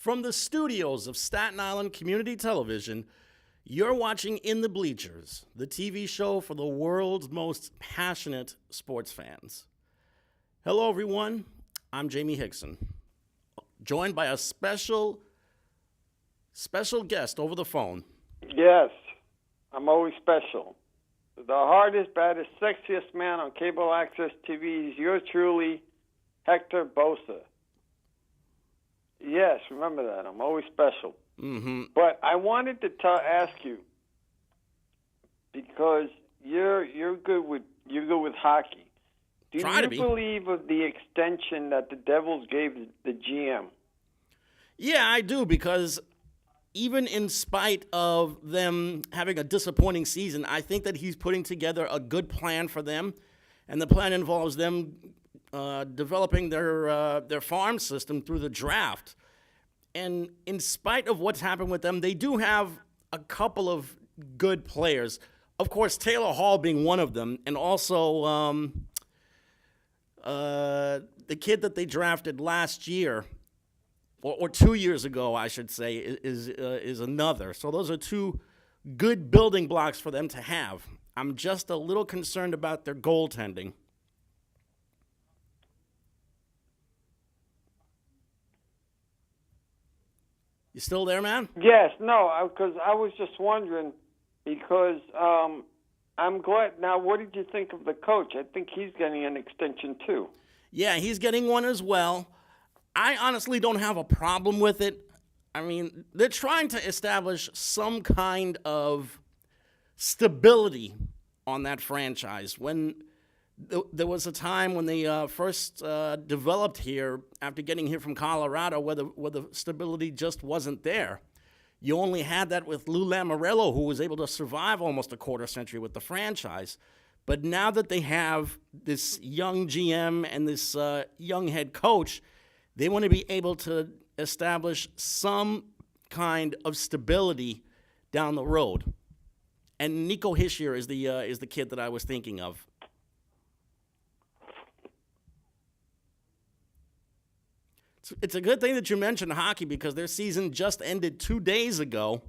From the studios of Staten Island Community Television, you're watching In the Bleachers, the TV show for the world's most passionate sports fans. Hello, everyone. I'm Jaime Hixson, joined by a special guest over the phone. Yes, I'm always special. The hardest, baddest, sexiest man on cable access TV is yours truly, Hector Bosa. Yes, remember that. I'm always special. Mm-hmm. But I wanted to ask you, because you're good with hockey. Do you believe of the extension that the Devils gave the GM? Yeah, I do, because even in spite of them having a disappointing season, I think that he's putting together a good plan for them, and the plan involves them developing their farm system through the draft. And in spite of what's happened with them, they do have a couple of good players. Of course, Taylor Hall being one of them, and also the kid that they drafted last year, or 2 years ago, I should say, is another. So those are two good building blocks for them to have. I'm just a little concerned about their goaltending. You still there, man? Yes, no, because I was just wondering, because I'm glad. Now, what did you think of the coach? I think he's getting an extension too. Yeah, he's getting one as well. I honestly don't have a problem with it. I mean, they're trying to establish some kind of stability on that franchise. When there was a time when they first developed here, after getting here from Colorado, where the stability just wasn't there. You only had that with Lou Lamoriello, who was able to survive almost a quarter century with the franchise. But now that they have this young GM and this young head coach, they want to be able to establish some kind of stability down the road. And Nico Hischier is the kid that I was thinking of. It's a good thing that you mentioned hockey, because their season just ended 2 days ago.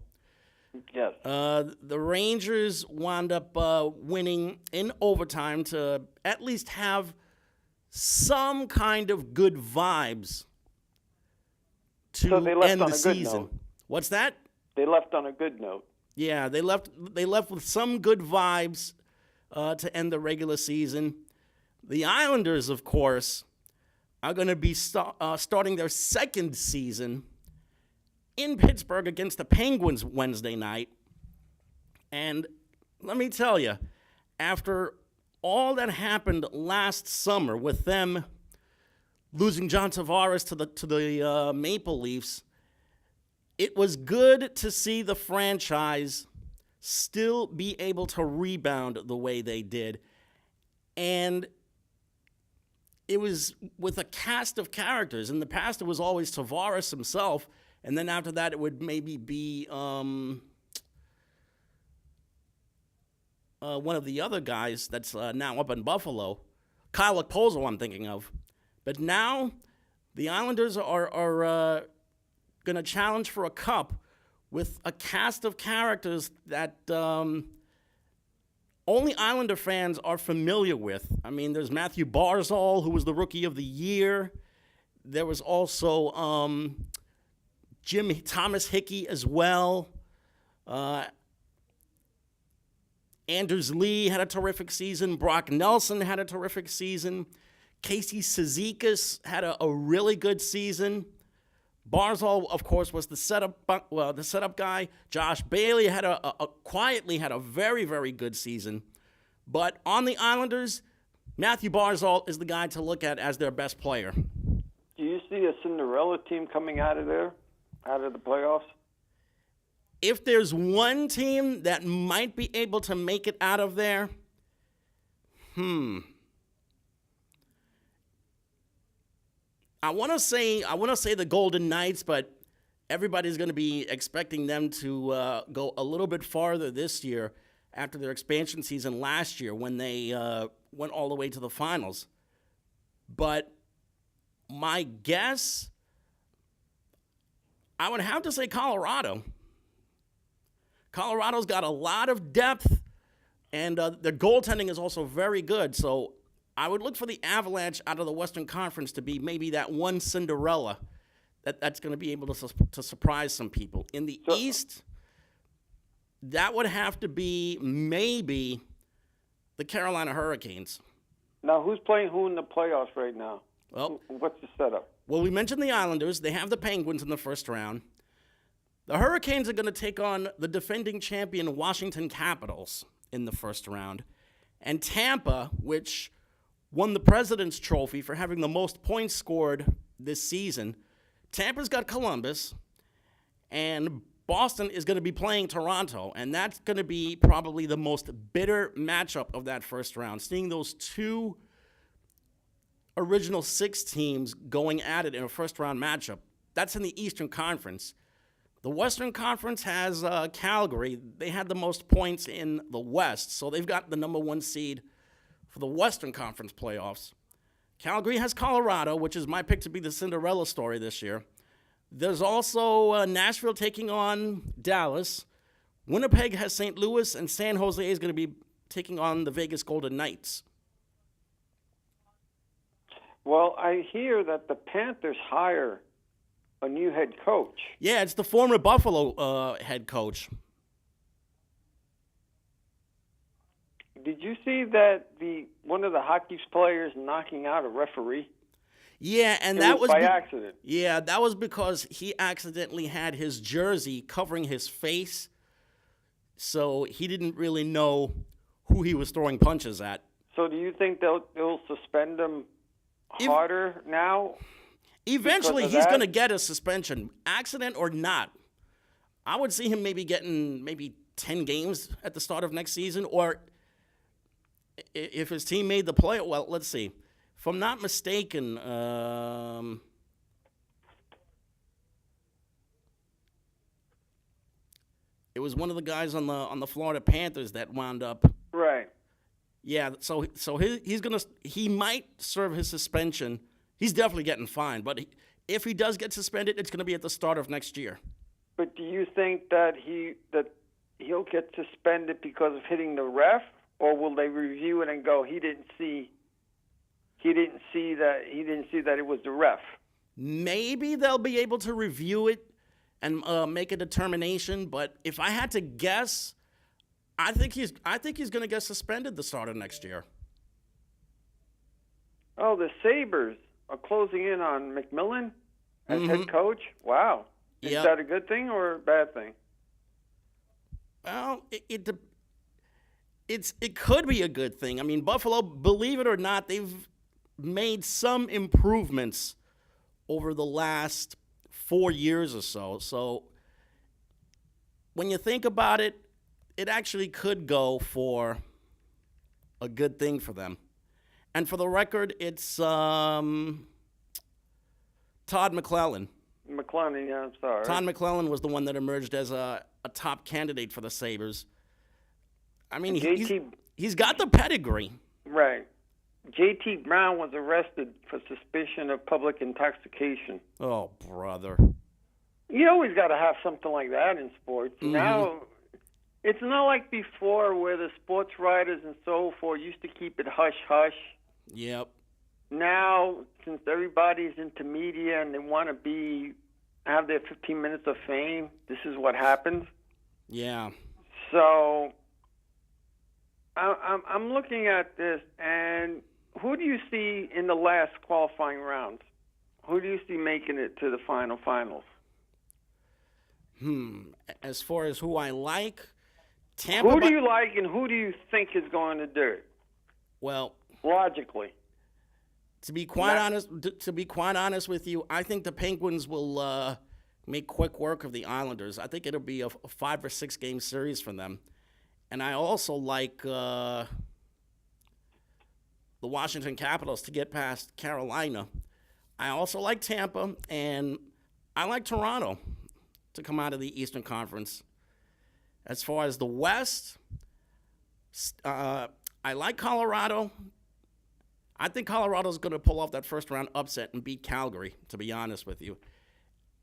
Yes. The Rangers wound up winning in overtime to at least have some kind of good vibes to end the season. What's that? They left on a good note. Yeah, they left with some good vibes to end the regular season. The Islanders, of course, are going to be starting their second season in Pittsburgh against the Penguins Wednesday night. And let me tell you, after all that happened last summer with them losing John Tavares to the Maple Leafs, it was good to see the franchise still be able to rebound the way they did. And it was with a cast of characters. In the past, it was always Tavares himself, and then after that, it would maybe be one of the other guys that's now up in Buffalo, Kyle Okposo, I'm thinking of. But now, the Islanders are going to challenge for a cup with a cast of characters that only Islander fans are familiar with. I mean, there's Matthew Barzal, who was the Rookie of the Year. There was also Thomas Hickey as well. Anders Lee had a terrific season. Brock Nelson had a terrific season. Casey Cizikas had a really good season. Barzal, of course, was the setup guy. Josh Bailey had quietly had a very, very good season. But on the Islanders, Matthew Barzal is the guy to look at as their best player. Do you see a Cinderella team coming out of there, out of the playoffs? If there's one team that might be able to make it out of there, I want to say the Golden Knights, but everybody's going to be expecting them to go a little bit farther this year after their expansion season last year when they went all the way to the finals. But my guess, I would have to say Colorado. Colorado's got a lot of depth, and their goaltending is also very good. So I would look for the Avalanche out of the Western Conference to be maybe that one Cinderella that's going to be able to surprise some people. In the East, that would have to be maybe the Carolina Hurricanes. Now, who's playing who in the playoffs right now? Well, what's the setup? Well, we mentioned the Islanders. They have the Penguins in the first round. The Hurricanes are going to take on the defending champion Washington Capitals in the first round. And Tampa, which won the President's Trophy for having the most points scored this season, Tampa's got Columbus, and Boston is going to be playing Toronto, and that's going to be probably the most bitter matchup of that first round, seeing those two original six teams going at it in a first-round matchup. That's in the Eastern Conference. The Western Conference has Calgary. They had the most points in the West, so they've got the number one seed for the Western Conference playoffs. Calgary has Colorado, which is my pick to be the Cinderella story this year. There's also Nashville taking on Dallas. Winnipeg has St. Louis, and San Jose is going to be taking on the Vegas Golden Knights. Well, I hear that the Panthers hire a new head coach. Yeah, it's the former Buffalo head coach. Did you see that one of the hockey players knocking out a referee? Yeah, and that was by accident. Yeah, that was because he accidentally had his jersey covering his face, so he didn't really know who he was throwing punches at. So do you think they'll suspend him harder now? Eventually, he's going to get a suspension, accident or not. I would see him maybe getting 10 games at the start of next season, or if his team made the play. Well, let's see. If I'm not mistaken, it was one of the guys on the Florida Panthers that wound up. Right. Yeah. So he might serve his suspension. He's definitely getting fined, but if he does get suspended, it's going to be at the start of next year. But do you think that he'll get suspended because of hitting the ref, or will they review it and go, he didn't see that it was the ref? Maybe they'll be able to review it and make a determination. But if I had to guess, I think he's going to get suspended the start of next year. Oh, the Sabres are closing in on McMillan as head coach? Wow. Is that a good thing or a bad thing? Well, it could be a good thing. I mean, Buffalo, believe it or not, they've made some improvements over the last 4 years or so. So when you think about it, it actually could go for a good thing for them. And for the record, it's Todd McClellan. McClellan, yeah, I'm sorry. Todd McClellan was the one that emerged as a top candidate for the Sabres. I mean, he's got the pedigree. Right. J.T. Brown was arrested for suspicion of public intoxication. Oh, brother. You always got to have something like that in sports. Mm-hmm. Now, it's not like before where the sports writers and so forth used to keep it hush-hush. Yep. Now, since everybody's into media and they want to have their 15 minutes of fame, this is what happens. Yeah. So I'm looking at this, and who do you see in the last qualifying rounds? Who do you see making it to the finals? As far as who I like, Tampa. Who do you like, and who do you think is going to do it? Well, logically, to be quite honest with you, I think the Penguins will make quick work of the Islanders. I think it'll be a 5 or 6 game series for them. And I also like the Washington Capitals to get past Carolina. I also like Tampa, and I like Toronto to come out of the Eastern Conference. As far as the West, I like Colorado. I think Colorado's going to pull off that first-round upset and beat Calgary, to be honest with you.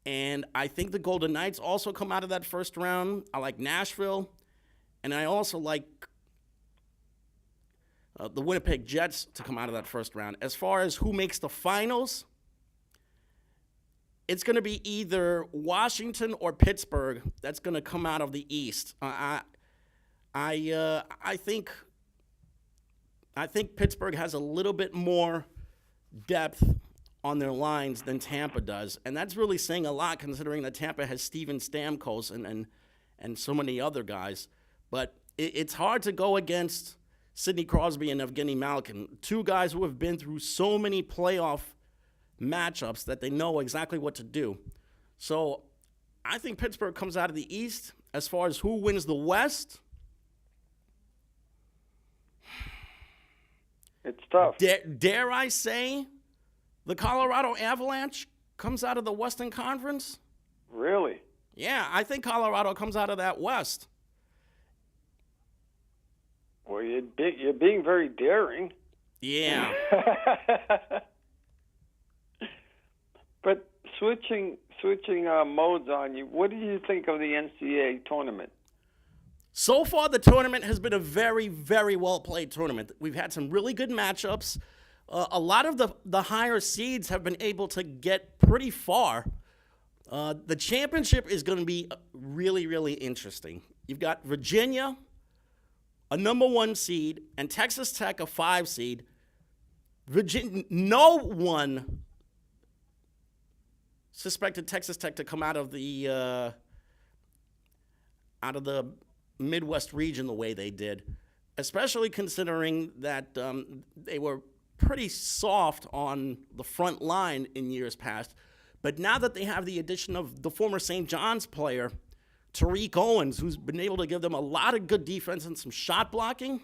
And I think the Golden Knights also come out of that first round. I like Nashville. And I also like the Winnipeg Jets to come out of that first round. As far as who makes the finals, it's going to be either Washington or Pittsburgh that's going to come out of the East. I think Pittsburgh has a little bit more depth on their lines than Tampa does, and that's really saying a lot considering that Tampa has Steven Stamkos and so many other guys. But it's hard to go against Sidney Crosby and Evgeny Malkin, two guys who have been through so many playoff matchups that they know exactly what to do. So I think Pittsburgh comes out of the East. As far as who wins the West, it's tough. Dare I say the Colorado Avalanche comes out of the Western Conference? Really? Yeah, I think Colorado comes out of that West. Well, you're being very daring. Yeah. But switching modes on you, what do you think of the NCAA tournament? So far, the tournament has been a very, very well-played tournament. We've had some really good matchups. A lot of the higher seeds have been able to get pretty far. The championship is going to be really, really interesting. You've got Virginia, a number 1 seed, and Texas Tech, a 5 seed. No one suspected Texas Tech to come out of the Midwest region the way they did, especially considering that they were pretty soft on the front line in years past. But now that they have the addition of the former St. John's player, Tariq Owens, who's been able to give them a lot of good defense and some shot blocking,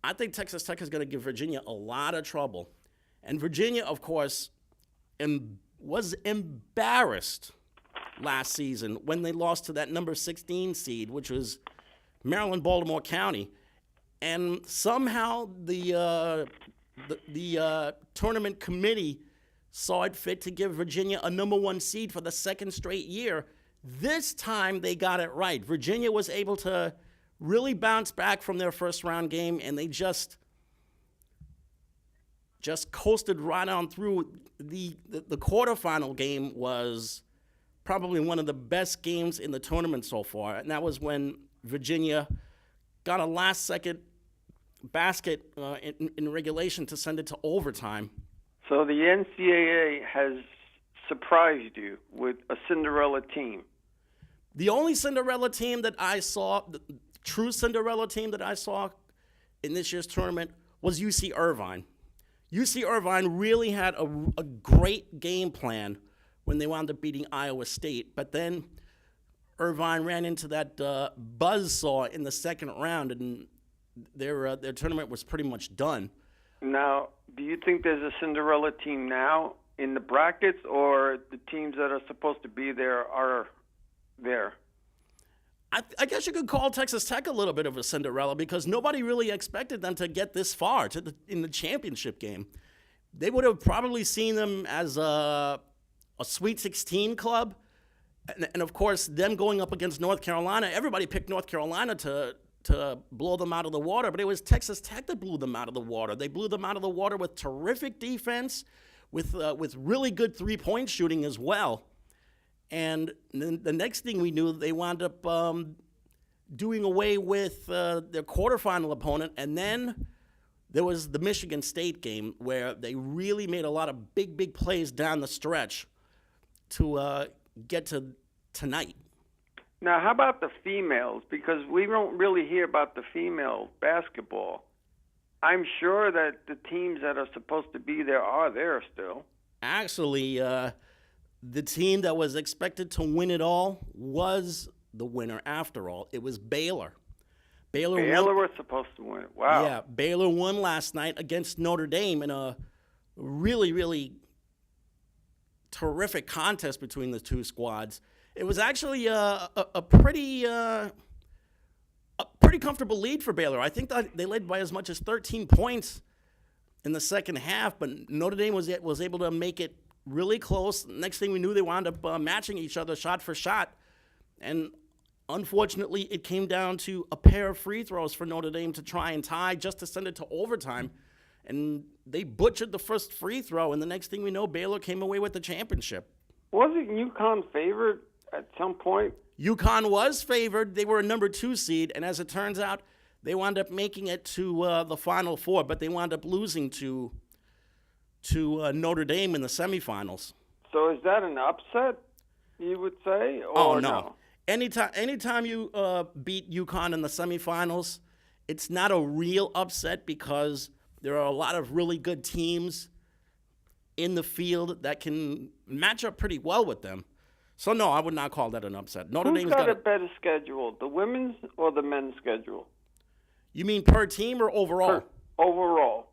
I think Texas Tech is going to give Virginia a lot of trouble. And Virginia, of course, was embarrassed last season when they lost to that number 16 seed, which was Maryland-Baltimore County. And somehow the tournament committee saw it fit to give Virginia a number 1 seed for the second straight year. This time they got it right. Virginia was able to really bounce back from their first round game, and they just coasted right on through. The quarterfinal game was probably one of the best games in the tournament so far, and that was when Virginia got a last-second basket in regulation to send it to overtime. So the NCAA has surprised you with a Cinderella team. The only Cinderella team that I saw, the true Cinderella team that I saw in this year's tournament, was UC Irvine. UC Irvine really had a great game plan when they wound up beating Iowa State, but then Irvine ran into that buzzsaw in the second round, and their tournament was pretty much done. Now, do you think there's a Cinderella team now in the brackets, or the teams that are supposed to be there are there? I guess you could call Texas Tech a little bit of a Cinderella because nobody really expected them to get this far in the championship game. They would have probably seen them as a Sweet 16 club. And of course, them going up against North Carolina, everybody picked North Carolina to blow them out of the water, but it was Texas Tech that blew them out of the water. They blew them out of the water with terrific defense, with really good three-point shooting as well. And then the next thing we knew, they wound up doing away with their quarterfinal opponent, and then there was the Michigan State game where they really made a lot of big plays down the stretch to get to tonight. Now, how about the females? Because we don't really hear about the female basketball. I'm sure that the teams that are supposed to be there are there still. Actually, the team that was expected to win it all was the winner after all. It was Baylor. Baylor was supposed to win it. Wow. Yeah, Baylor won last night against Notre Dame in a really terrific contest between the two squads. It was actually a pretty comfortable lead for Baylor. I think that they led by as much as 13 points in the second half, but Notre Dame was able to make it really close. Next thing we knew, they wound up matching each other shot for shot. And unfortunately, it came down to a pair of free throws for Notre Dame to try and tie just to send it to overtime. And they butchered the first free throw, and the next thing we know, Baylor came away with the championship. Wasn't UConn favored at some point? UConn was favored. They were a number 2 seed, and as it turns out, they wound up making it to the Final Four, but they wound up losing to Notre Dame in the semifinals. So is that an upset, you would say? Or Oh, no. Anytime you beat UConn in the semifinals, it's not a real upset because there are a lot of really good teams in the field that can match up pretty well with them. So, no, I would not call that an upset. Notre Who's Dame's got a better schedule, the women's or the men's schedule? You mean per team or overall? Overall.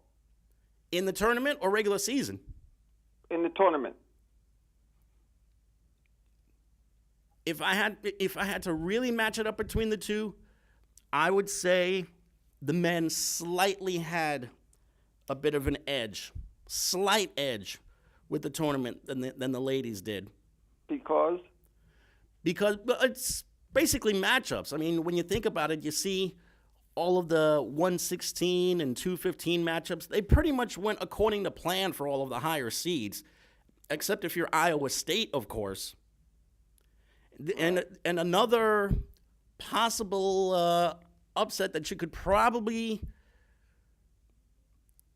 In the tournament or regular season? In the tournament. If I had to really match it up between the two, I would say the men slightly had a bit of an edge, slight edge with the tournament than the ladies did. Because it's basically matchups. I mean, when you think about it, you see all of the 116 and 215 matchups. They pretty much went according to plan for all of the higher seeds, except if you're Iowa State, of course. And another possible upset that you could probably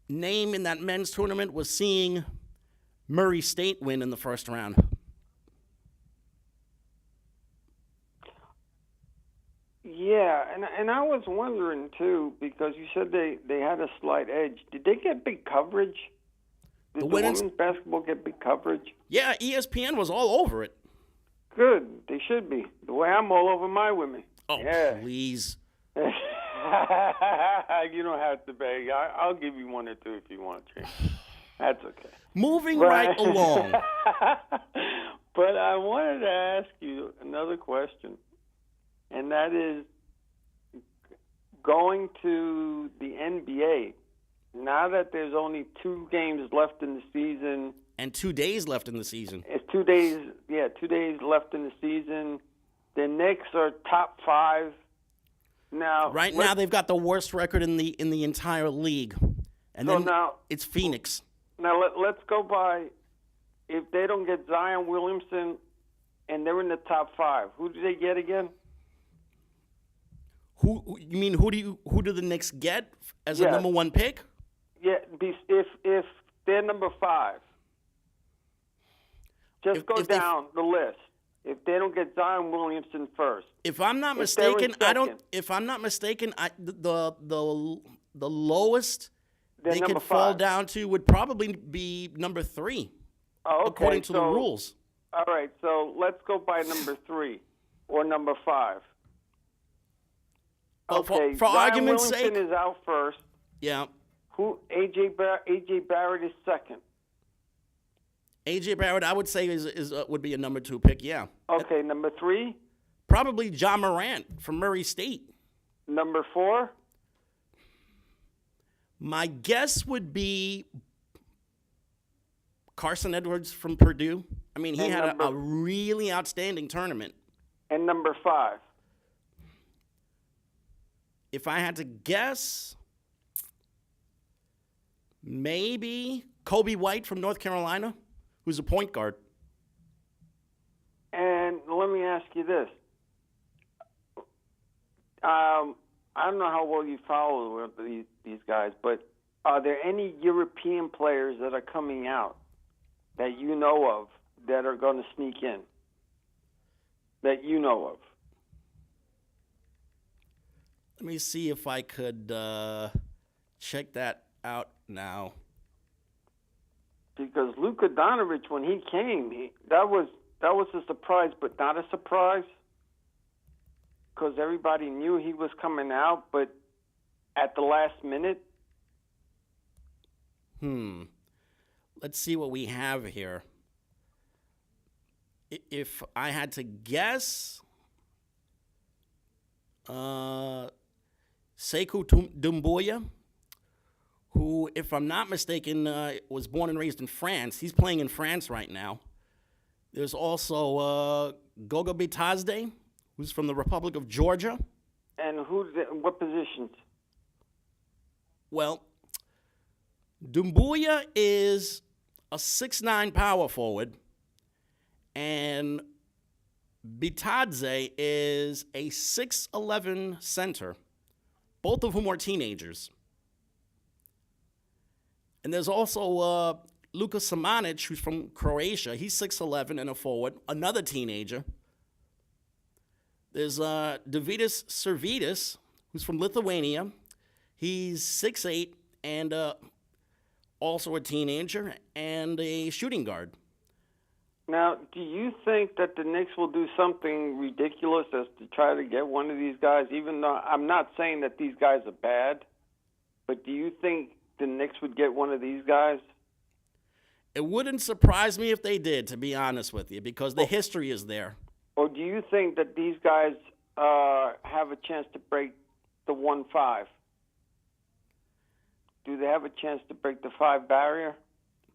name in that men's tournament was seeing Murray State win in the first round. Yeah, and I was wondering, too, because you said they had a slight edge. Did they get big coverage? Did the women's basketball get big coverage? Yeah, ESPN was all over it. Good. They should be. The way I'm all over my women. Oh, yeah. Please. You don't have to beg. I'll give you one or two if you want to. That's okay. Moving right along. But I wanted to ask you another question, and that is going to the NBA. Now that there's only 2 games left in the season. And 2 days left in the season. It's 2 days, 2 days left in the season. The Knicks are top 5. Now, now they've got the worst record in the entire league. And then now, it's Phoenix. Now let's go by, if they don't get Zion Williamson and they're in the top 5, who do they get again? Who do the Knicks get as a number 1 pick? Yeah, if they're number 5. Just go down the list. If they don't get Zion Williamson first. If I'm not mistaken, the lowest they could fall down to would probably be number 3. Oh, okay. According to the rules. All right, so let's go by number 3 or number 5. Okay, for argument's sake, Williamson is out first. Yeah. Who? AJ Barrett is second. AJ Barrett, I would say would be a number 2 pick. Yeah. Okay, number 3. Probably Ja Morant from Murray State. Number 4. My guess would be Carson Edwards from Purdue. I mean, he had a really outstanding tournament. And number 5. If I had to guess, maybe Kobe White from North Carolina, who's a point guard. And let me ask you this. I don't know how well you follow these guys, but are there any European players that are coming out that you know of that are going to sneak in? That you know of? Let me see if I could check that out now. Because Luka Doncic, when he came, that was a surprise, but not a surprise. Because everybody knew he was coming out, but at the last minute. Let's see what we have here. If I had to guess, Sekou Doumbouya, who, if I'm not mistaken, was born and raised in France. He's playing in France right now. There's also Goga Bitadze, who's from the Republic of Georgia. And what positions? Well, Doumbouya is a 6'9" power forward, and Bitadze is a 6'11" center, both of whom are teenagers. And there's also Luka Samanic, who's from Croatia. He's 6'11" and a forward, another teenager. There's Davidas Servidas, who's from Lithuania. He's 6'8" and also a teenager and a shooting guard. Now, do you think that the Knicks will do something ridiculous as to try to get one of these guys, even though I'm not saying that these guys are bad, but do you think the Knicks would get one of these guys? It wouldn't surprise me if they did, to be honest with you, because the history is there. Or do you think that these guys have a chance to break the 1-5? Do they have a chance to break the 5 barrier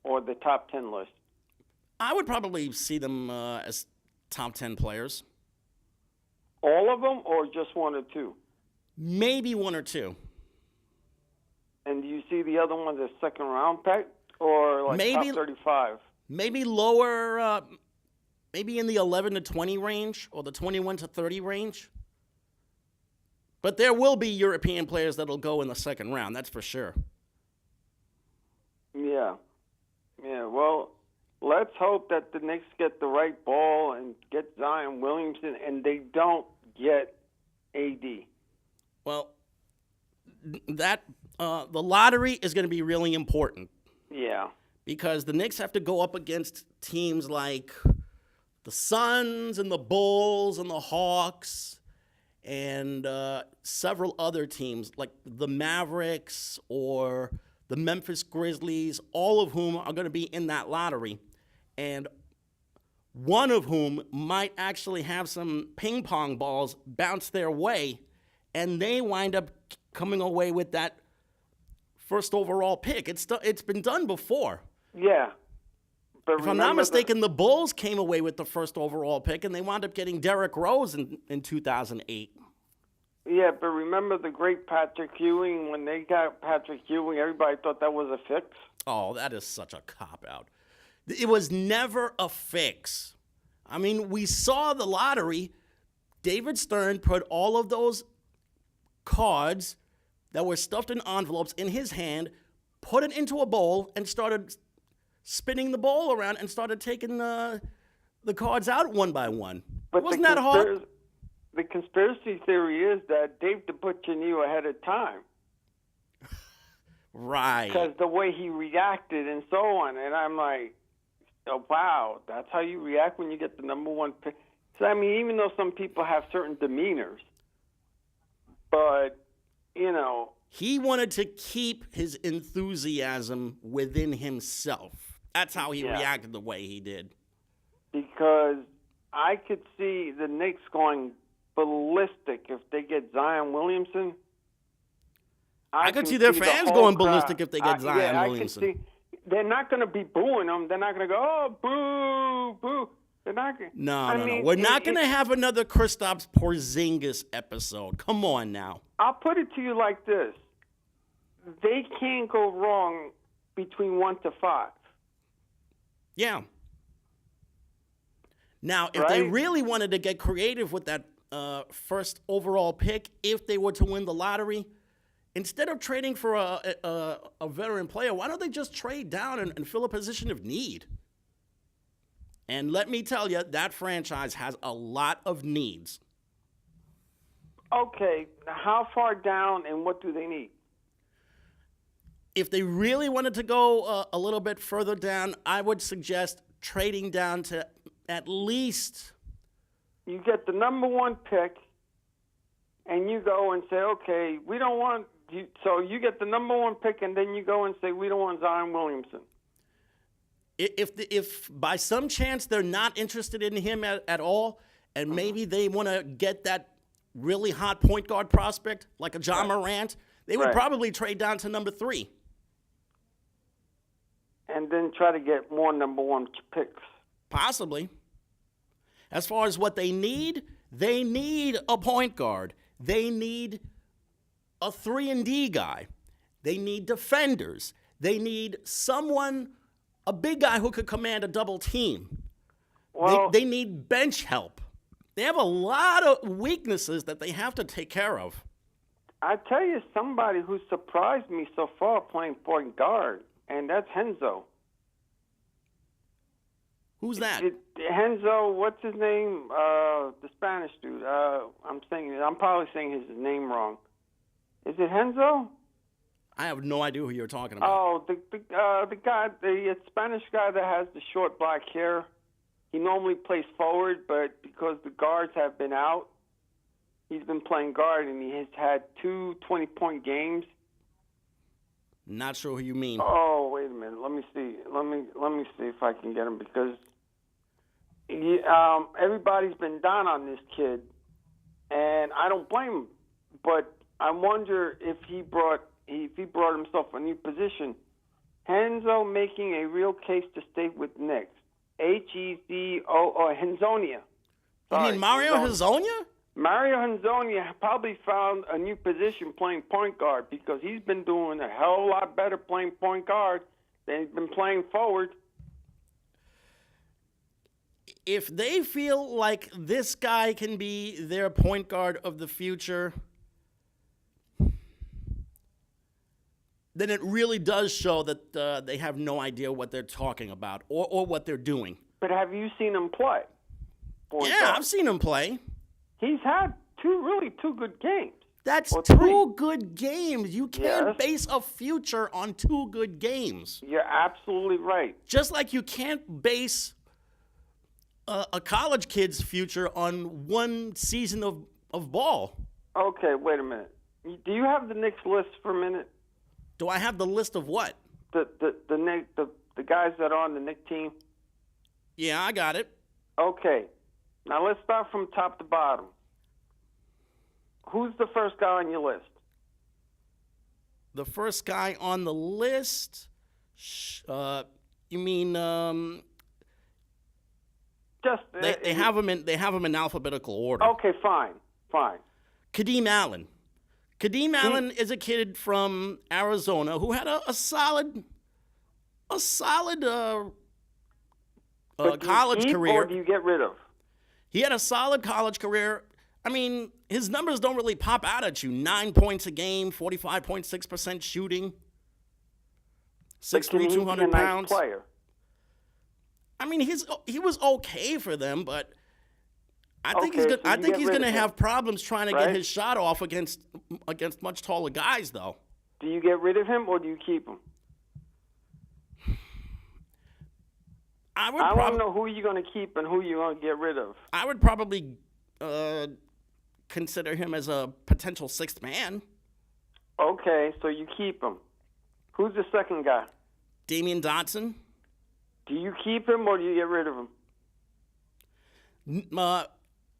or the top 10 list? I would probably see them as top 10 players. All of them or just one or two? Maybe one or two. And do you see the other ones as second round pick or like maybe, top 35? Maybe lower, maybe in the 11 to 20 range or the 21 to 30 range. But there will be European players that'll go in the second round, that's for sure. Yeah. Yeah, well, let's hope that the Knicks get the right ball and get Zion Williamson and they don't get AD. Well, that the lottery is going to be really important. Yeah. Because the Knicks have to go up against teams like the Suns and the Bulls and the Hawks and several other teams like the Mavericks or the Memphis Grizzlies, all of whom are going to be in that lottery. And one of whom might actually have some ping pong balls bounce their way, and they wind up coming away with that first overall pick. It's been done before. Yeah. But if I'm not mistaken, the Bulls came away with the first overall pick, and they wound up getting Derrick Rose in 2008. Yeah, but remember the great Patrick Ewing? When they got Patrick Ewing, everybody thought that was a fix. Oh, that is such a cop-out. It was never a fix. I mean, we saw the lottery. David Stern put all of those cards that were stuffed in envelopes in his hand, put it into a bowl, and started spinning the bowl around and started taking the cards out one by one. But wasn't that hard? The conspiracy theory is that Dave DeButcher knew ahead of time. Right. Because the way he reacted and so on. And I'm like, oh, wow, that's how you react when you get the number one pick. So, I mean, even though some people have certain demeanors, but, you know. He wanted to keep his enthusiasm within himself. That's how he reacted the way he did. Because I could see the Knicks going ballistic if they get Zion Williamson. I could see their fans going ballistic if they get Zion Williamson. I could see, they're not going to be booing him. They're not going to go, oh, boo, boo. They're not going. No. We're not going to have another Kristaps Porzingis episode. Come on now. I'll put it to you like this: they can't go wrong between 1 to 5. Yeah. Now, if they really wanted to get creative with that first overall pick, if they were to win the lottery, instead of trading for a veteran player, why don't they just trade down and fill a position of need? And let me tell you, that franchise has a lot of needs. Okay, how far down and what do they need? If they really wanted to go a little bit further down, I would suggest trading down to at least... You get the number one pick, and you go and say, okay, we don't want you. So you get the number one pick, and then you go and say, we don't want Zion Williamson. If by some chance they're not interested in him at all, and maybe they want to get that really hot point guard prospect like a John Morant, they would probably trade down to number 3. and then try to get more number one picks. Possibly. As far as what they need a point guard. They need a 3-and-D guy. They need defenders. They need a big guy who could command a double team. Well, They need bench help. They have a lot of weaknesses that they have to take care of. I tell you, somebody who surprised me so far playing point guard, and that's Henzo. Who's that? Henzo, what's his name? The Spanish dude. I'm probably saying his name wrong. Is it Henzo? I have no idea who you're talking about. Oh, the guy, the Spanish guy that has the short black hair. He normally plays forward, but because the guards have been out, he's been playing guard, and he has had 2 20-point games. Not sure who you mean. Oh, wait a minute. Let me see. Let me see if I can get him, because everybody's been down on this kid, and I don't blame him. But I wonder if he brought himself a new position. Henzo making a real case to stay with Knicks. Hezo, Henzonia. You mean Mario Hezonja? Mario Henzonia probably found a new position playing point guard, because he's been doing a hell of a lot better playing point guard than he's been playing forward. If they feel like this guy can be their point guard of the future, then it really does show that they have no idea what they're talking about or what they're doing. But have you seen him play? Yeah, I've seen him play. He's had two good games. That's Or 2 3. good games. You can't Yes. base a future on 2 good games. You're absolutely right. Just like you can't base a college kid's future on 1 season of ball. Okay, wait a minute. Do you have the Knicks list for a minute? Do I have the list of what? The guys that are on the Knicks team? Yeah, I got it. Okay. Now let's start from top to bottom. Who's the first guy on your list? The first guy on the list, you mean they have him in alphabetical order. Okay, fine. Kadeem Allen. Kadeem Allen is a kid from Arizona who had a solid college career. Or do you get rid of? He had a solid college career. I mean, his numbers don't really pop out at you. 9 points a game, 45.6% shooting, 6'3", 200 pounds. Nice player. I mean, he was okay for them, but I think Okay, he's going to have problems trying to right? get his shot off against much taller guys, though. Do you get rid of him or do you keep him? I want to know who you're going to keep and who you're going to get rid of. I would probably consider him as a potential 6th man. Okay, so you keep him. Who's the second guy? Damian Dotson. Do you keep him or do you get rid of him?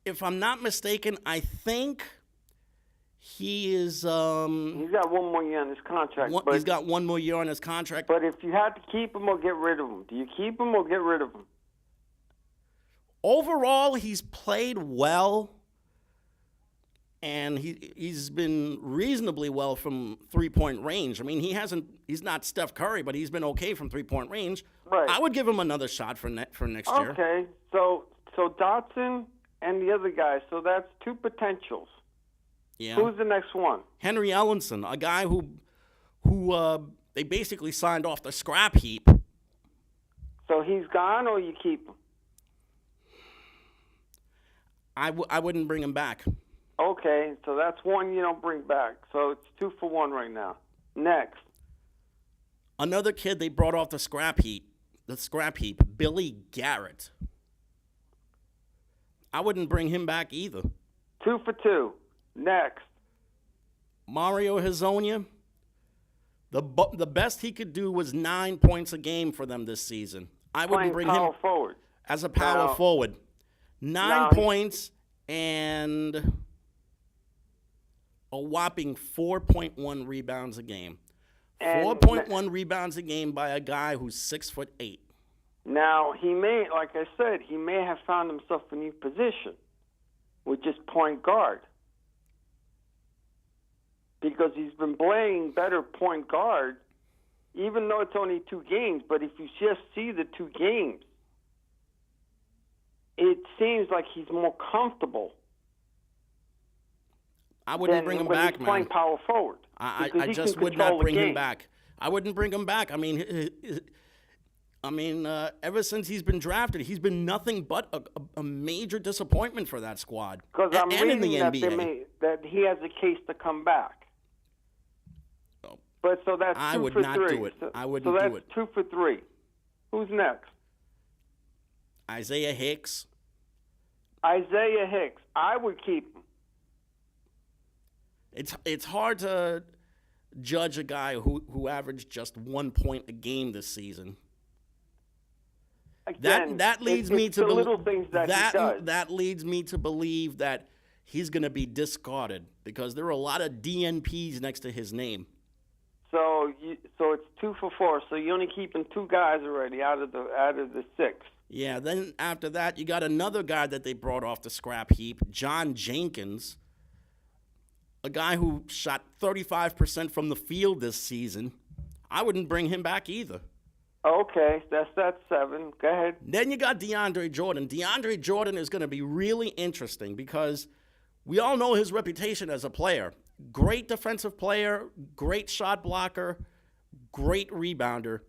If I'm not mistaken, I think he is. He's got 1 more year on his contract. He's got 1 more year on his contract. But if you had to keep him or get rid of him, do you keep him or get rid of him? Overall, he's played well, and he's been reasonably well from 3-point range. I mean, he's not Steph Curry, but he's been okay from 3-point range. Right. I would give him another shot for next year. Okay, so Dotson and the other guy, so that's 2 potentials. Yeah. Who's the next one? Henry Ellenson, a guy who they basically signed off the scrap heap. So he's gone or you keep him? I wouldn't bring him back. Okay, so that's 1 you don't bring back. So it's 2 for 1 right now. Next. Another kid they brought off the scrap heap, Billy Garrett. I wouldn't bring him back either. 2 for 2. Next. Mario Hezonja. The best he could do was 9 points a game for them this season. I wouldn't bring him forward. as a power forward. 9 points and a whopping 4.1 rebounds a game. And 4.1 rebounds a game by a guy who's 6'8". Now, he may, like I said, he may have found himself a new position, which is point guard. Because he's been playing better point guard, even though it's only 2 games. But if you just see the 2 games, it seems like he's more comfortable. I wouldn't bring him back, man. Playing power forward. I just would not bring him back. I wouldn't bring him back. I mean, ever since he's been drafted, he's been nothing but a major disappointment for that squad. Because I'm and in the reading NBA. that he has a case to come back. Oh. But so that's 2 for 3. I would not do it. I wouldn't do it. So that's 2 for 3. Who's next? Isaiah Hicks. Isaiah Hicks. I would keep him. It's hard to judge a guy who averaged just 1 point a game this season. Again, that leads me to the little things that he does. That leads me to believe that he's going to be discarded because there are a lot of DNPs next to his name. So it's 2 for 4. So you're only keeping 2 guys already out of the 6. Yeah. Then after that, you got another guy that they brought off the scrap heap, John Jenkins, a guy who shot 35% from the field this season. I wouldn't bring him back either. Okay, that's 7. Go ahead. Then you got DeAndre Jordan. DeAndre Jordan is going to be really interesting because we all know his reputation as a player. Great defensive player, great shot blocker, great rebounder.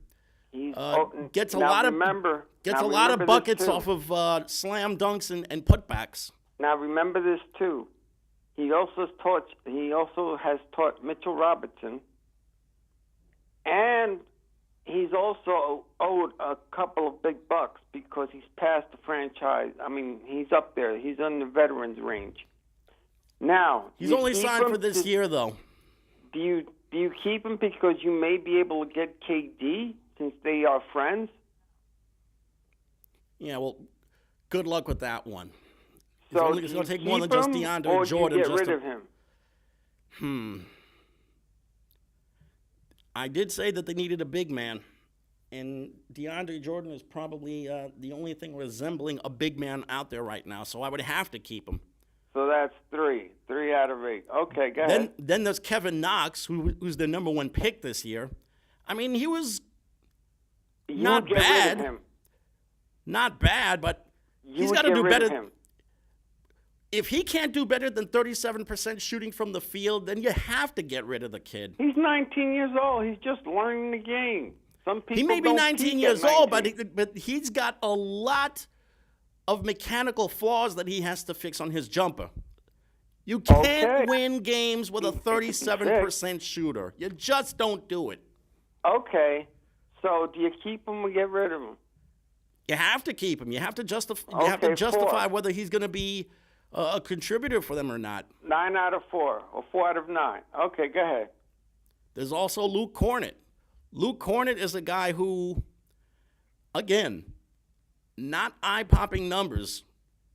Gets a lot of buckets off of slam dunks and putbacks. Now remember this too. He also has taught Mitchell Robertson, and he's also owed a couple of big bucks because he's past the franchise. I mean, he's up there. He's in the veterans range. Now he's only signed for this year, though. Do you keep him because you may be able to get KD since they are friends? Yeah, well, good luck with that one. So it's going to take more than just DeAndre Jordan. Or do you get rid of him? I did say that they needed a big man, and DeAndre Jordan is probably the only thing resembling a big man out there right now, so I would have to keep him. So that's 3 out of 8. Okay, go ahead. Then there's Kevin Knox, who's the number 1 pick this year. I mean, he was not bad. Rid of him. Not bad, but he's got to do better. If he can't do better than 37% shooting from the field, then you have to get rid of the kid. He's 19 years old. He's just learning the game. Some people he may be 19 years old, but he's got a lot of mechanical flaws that he has to fix on his jumper. You can't win games with a 37% shooter. You just don't do it. Okay. So do you keep him or get rid of him? You have to keep him. You have to justify whether he's going to be a contributor for them or not. 9 out of 4 or 4 out of 9. Okay, go ahead. There's also Luke Cornett. Luke Cornett is a guy who, again, not eye-popping numbers.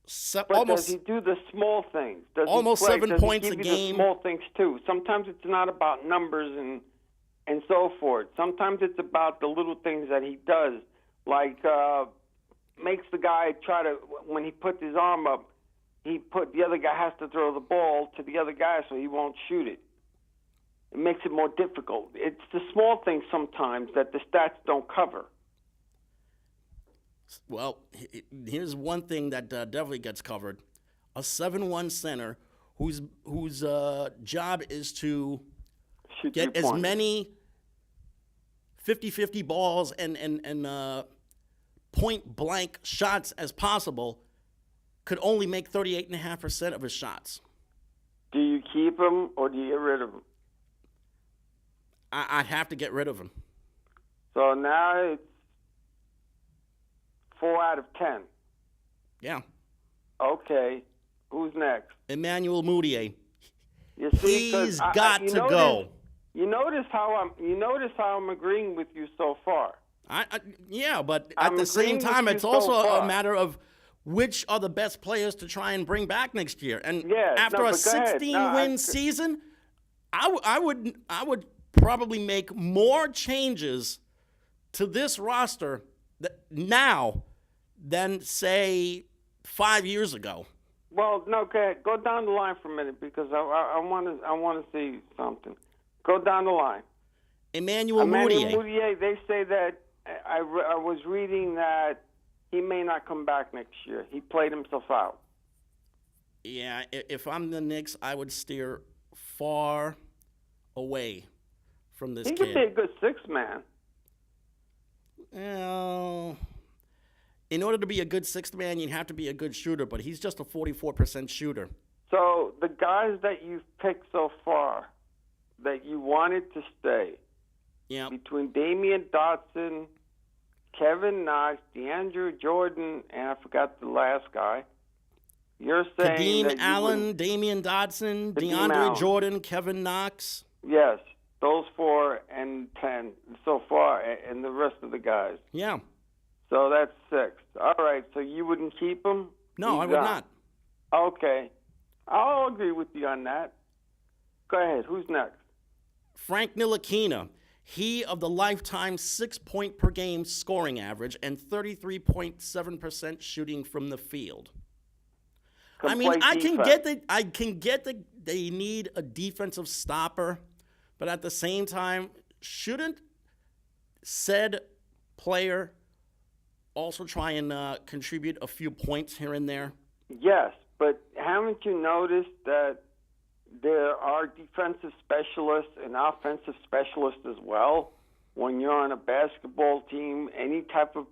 Does he do the small things? Almost 7 points a game. The small things too. Sometimes it's not about numbers and so forth. Sometimes it's about the little things that he does, like makes the guy try to, when he puts his arm up, the other guy has to throw the ball to the other guy so he won't shoot it. It makes it more difficult. It's the small things sometimes that the stats don't cover. Well, here's one thing that definitely gets covered. A 7'1" center whose job is to get as many 50-50 balls and point-blank shots as possible could only make 38.5% of his shots. Do you keep him or do you get rid of him? I'd have to get rid of him. So now it's 4 out of 10. Yeah. Okay. Who's next? Emmanuel Mudiay. You see, he's got to go. You notice how I'm agreeing with you so far. Yeah, but at the same time, it's also a matter of which are the best players to try and bring back next year. And after a 16-win season, I would probably make more changes to this roster now than, say, 5 years ago. Well, no, go ahead. Go down the line for a minute because I want to see something. Go down the line. Emmanuel Mudiay. They say that I was reading that he may not come back next year. He played himself out. Yeah, if I'm the Knicks, I would steer far away from this kid. He could be a good sixth man. Well, in order to be a good sixth man, you'd have to be a good shooter, but he's just a 44% shooter. So the guys that you've picked so far that you wanted to stay, between Damian Dotson, Kevin Knox, DeAndre Jordan, and I forgot the last guy. You're saying Kadeem Allen, Damian Dotson, DeAndre Jordan, Kevin Knox. Yes, those 4 and 10 so far, and the rest of the guys. Yeah. So that's 6. All right, so you wouldn't keep him? No, I would not. Okay. I'll agree with you on that. Go ahead. Who's next? Frank Ntilikina. He of the lifetime 6-point-per-game scoring average and 33.7% shooting from the field. I mean, I can get that they need a defensive stopper, but at the same time, shouldn't said player also try and contribute a few points here and there? Yes, but haven't you noticed that there are defensive specialists and offensive specialists as well when you're on a basketball team, any type of...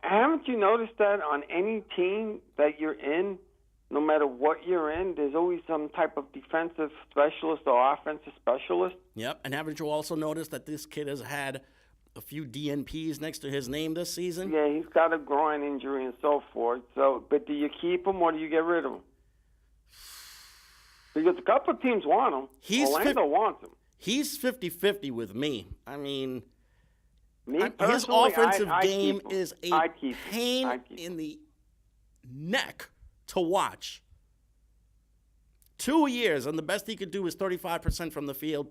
Haven't you noticed that on any team that you're in, no matter what you're in, there's always some type of defensive specialist or offensive specialist? Yep, and haven't you also noticed that this kid has had a few DNPs next to his name this season? Yeah, he's got a groin injury and so forth. So, but do you keep him or do you get rid of him? Because a couple of teams want him. Orlando wants him. He's 50-50 with me. I mean, his personally, offensive I game is a pain in the neck to watch. 2 years, and the best he could do is 35% from the field.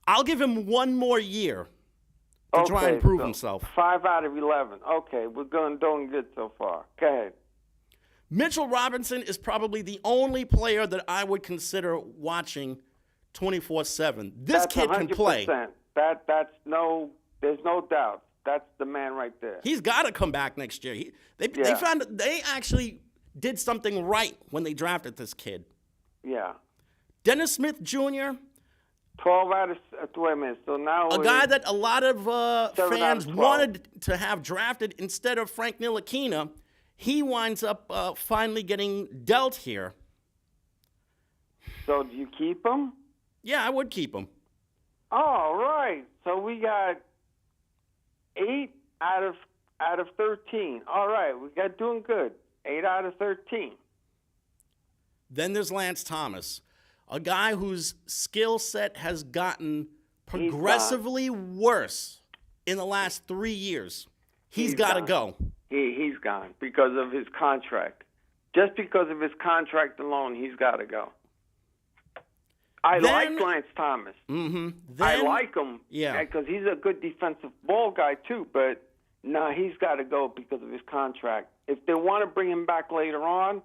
I'll give him one more year to try and prove himself. 5 out of 11. Okay, we're doing good so far. Go ahead. Mitchell Robinson is probably the only player that I would consider watching 24/7. This kid can play. There's no doubt. That's the man right there. He's got to come back next year. They actually did something right when they drafted this kid. Yeah. Dennis Smith Jr. 12 out of wait a minute. So now a guy that a lot of fans wanted to have drafted instead of Frank Ntilikina. He winds up finally getting dealt here. So do you keep him? Yeah, I would keep him. All right. So we got 8 out of 13. All right, we got doing good. 8 out of 13. Then there's Lance Thomas, a guy whose skill set has gotten progressively worse in the last 3 years. He's got to go. He's gone because of his contract. Just because of his contract alone, he's got to go. I like Lance Thomas. Mm-hmm. I like him. Yeah. Because he's a good defensive ball guy, too. But, no, he's got to go because of his contract. If they want to bring him back later on,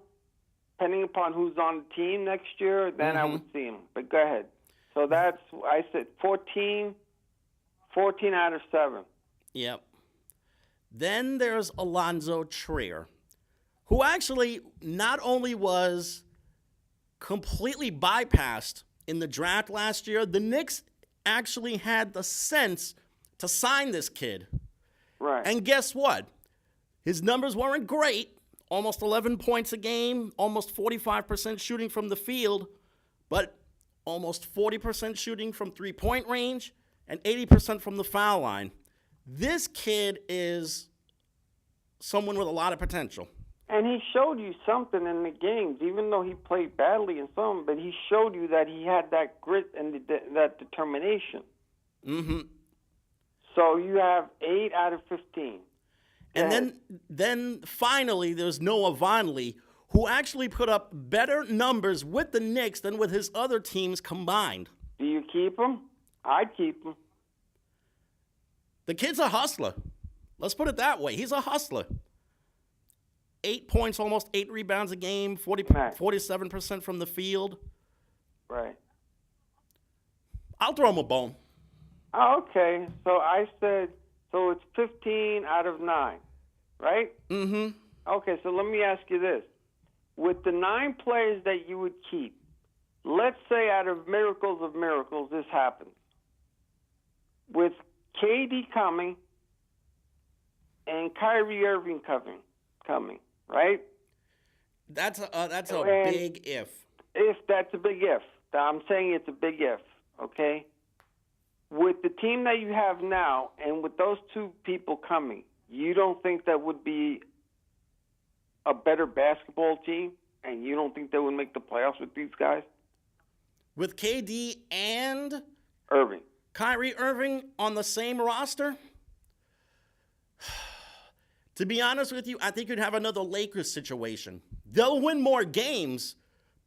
depending upon who's on the team next year, then I would see him. But go ahead. So that's, I said 14 out of 7. Yep. Then there's Alonzo Trier, who actually not only was completely bypassed in the draft last year, the Knicks actually had the sense to sign this kid. Right. And guess what? His numbers weren't great. Almost 11 points a game, almost 45% shooting from the field, but almost 40% shooting from three-point range and 80% from the foul line. This kid is someone with a lot of potential. And he showed you something in the games, even though he played badly in some, but he showed you that he had that grit and that determination. Mm-hmm. So you have 8 out of 15. And then finally there's Noah Vonleh, who actually put up better numbers with the Knicks than with his other teams combined. Do you keep him? I'd keep him. The kid's a hustler. Let's put it that way. He's a hustler. 8 points, almost 8 rebounds a game, 47% from the field. Right. I'll throw him a bone. Oh, okay. So I said, so it's 15 out of 9, right? Mm-hmm. Okay, so let me ask you this. With the 9 players that you would keep, let's say out of miracles of miracles, this happens. With KD coming and Kyrie Irving coming, right? That's a And big if. If that's a big if. I'm saying it's a big if, okay? With the team that you have now and with those 2 people coming, you don't think that would be a better basketball team? And you don't think they would make the playoffs with these guys? With KD and Irving. Kyrie Irving on the same roster? To be honest with you, I think you'd have another Lakers situation. They'll win more games,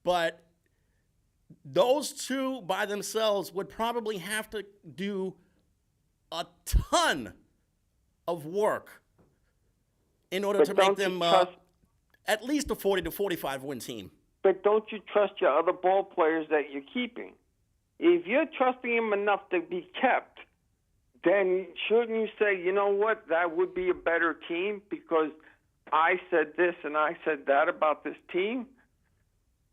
but those 2 by themselves would probably have to do a ton of work in order to make them at least a 40 to 45 win team. But don't you trust your other ball players that you're keeping? If you're trusting them enough to be kept, then shouldn't you say, you know what, that would be a better team because I said this and I said that about this team?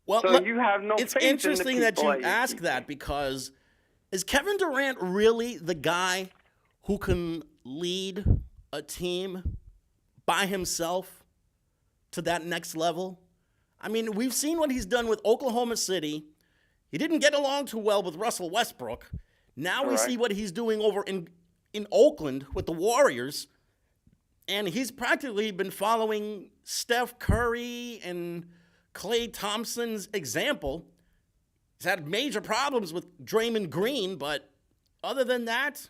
Well, so you have no it's faith in the interesting that you people ask that because is Kevin Durant really the guy who can lead a team by himself to that next level? I mean, we've seen what he's done with Oklahoma City. He didn't get along too well with Russell Westbrook. Now we see what he's doing over in Oakland with the Warriors. And he's practically been following Steph Curry and Klay Thompson's example. He's had major problems with Draymond Green, but other than that,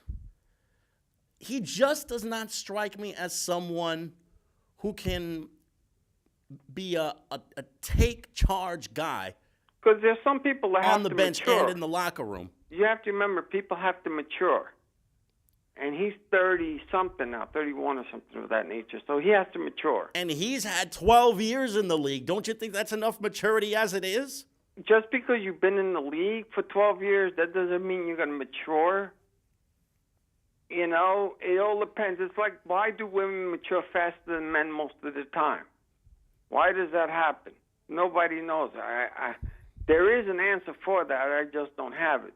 he just does not strike me as someone who can be a take charge guy. Because there's some people that have on the to bench mature. and in the locker room. You have to remember, people have to mature. And he's 30-something now, 31 or something of that nature. So he has to mature. And he's had 12 years in the league. Don't you think that's enough maturity as it is? Just because you've been in the league for 12 years, that doesn't mean you're going to mature. You know, it all depends. It's like, why do women mature faster than men most of the time? Why does that happen? Nobody knows. There is an answer for that. I just don't have it.